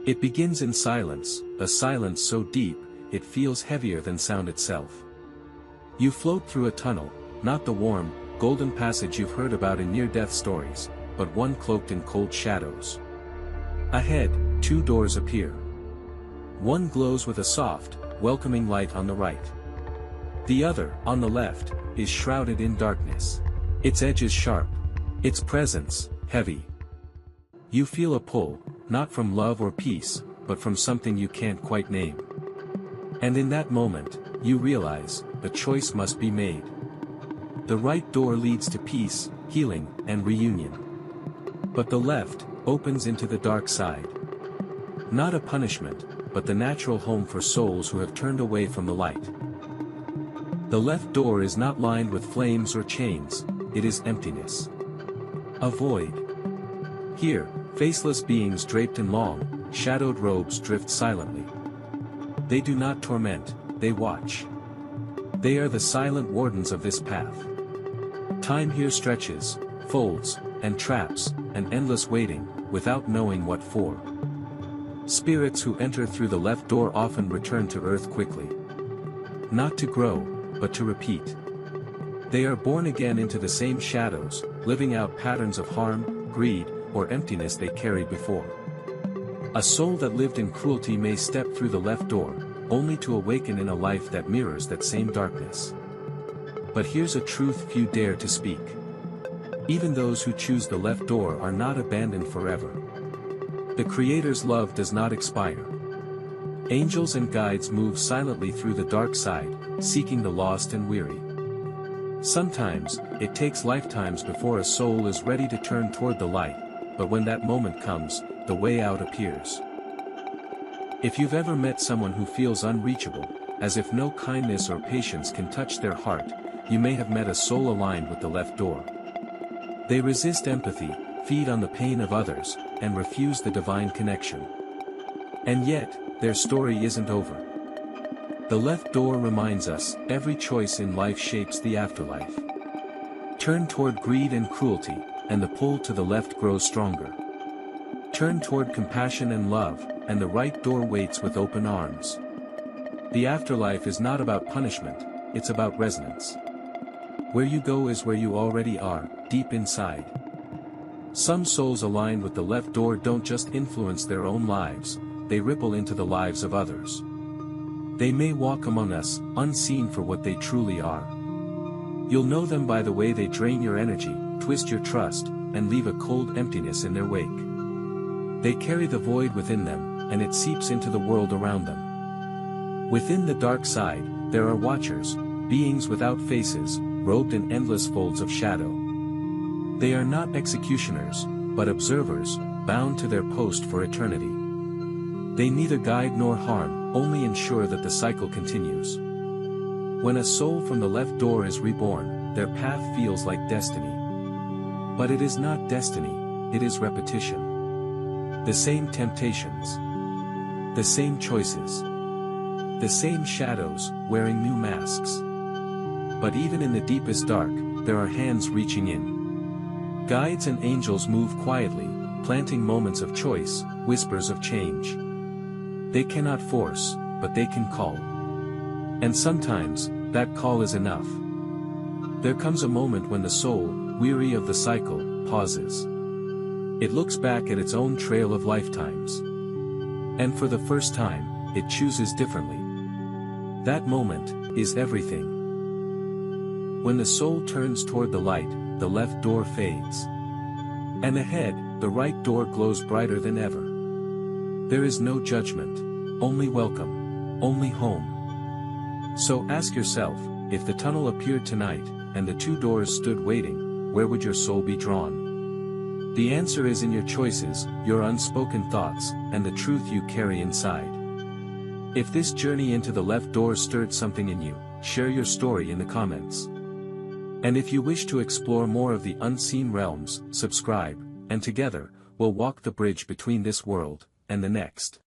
It begins in silence, a silence so deep, it feels heavier than sound itself. You float through a tunnel, not the warm, golden passage you've heard about in near-death stories, but one cloaked in cold shadows. Ahead, two doors appear. One glows with a soft, welcoming light on the right. The other, on the left, is shrouded in darkness. Its edges sharp. Its presence, heavy. You feel a pull, not from love or peace, but from something you can't quite name. And in that moment, you realize, a choice must be made. The right door leads to peace, healing, and reunion. But the left, opens into the dark side. Not a punishment, but the natural home for souls who have turned away from the light. The left door is not lined with flames or chains, it is emptiness. A void. Here, faceless beings draped in long, shadowed robes drift silently. They do not torment, they watch. They are the silent wardens of this path. Time here stretches, folds, and traps, an endless waiting, without knowing what for. Spirits who enter through the left door often return to earth quickly. Not to grow, but to repeat. They are born again into the same shadows, living out patterns of harm, greed, or emptiness they carried before. A soul that lived in cruelty may step through the left door, only to awaken in a life that mirrors that same darkness. But here's a truth few dare to speak. Even those who choose the left door are not abandoned forever. The Creator's love does not expire. Angels and guides move silently through the dark side, seeking the lost and weary. Sometimes, it takes lifetimes before a soul is ready to turn toward the light, but when that moment comes, the way out appears. If you've ever met someone who feels unreachable, as if no kindness or patience can touch their heart, you may have met a soul aligned with the left door. They resist empathy, feed on the pain of others, and refuse the divine connection. And yet, their story isn't over. The left door reminds us, every choice in life shapes the afterlife. Turn toward greed and cruelty, and the pull to the left grows stronger. Turn toward compassion and love, and the right door waits with open arms. The afterlife is not about punishment, it's about resonance. Where you go is where you already are, deep inside. Some souls aligned with the left door don't just influence their own lives, they ripple into the lives of others. They may walk among us, unseen for what they truly are. You'll know them by the way they drain your energy, twist your trust, and leave a cold emptiness in their wake. They carry the void within them, and it seeps into the world around them. Within the dark side, there are watchers, beings without faces, robed in endless folds of shadow. They are not executioners, but observers, bound to their post for eternity. They neither guide nor harm, only ensure that the cycle continues. When a soul from the left door is reborn, their path feels like destiny. But it is not destiny, it is repetition. The same temptations. The same choices. The same shadows, wearing new masks. But even in the deepest dark, there are hands reaching in. Guides and angels move quietly, planting moments of choice, whispers of change. They cannot force, but they can call. And sometimes, that call is enough. There comes a moment when the soul, weary of the cycle, pauses. It looks back at its own trail of lifetimes. And for the first time, it chooses differently. That moment is everything. When the soul turns toward the light, the left door fades. And ahead, the right door glows brighter than ever. There is no judgment, only welcome, only home. So ask yourself, if the tunnel appeared tonight, and the two doors stood waiting, where would your soul be drawn? The answer is in your choices, your unspoken thoughts, and the truth you carry inside. If this journey into the left door stirred something in you, share your story in the comments. And if you wish to explore more of the unseen realms, subscribe, and together, we'll walk the bridge between this world and the next.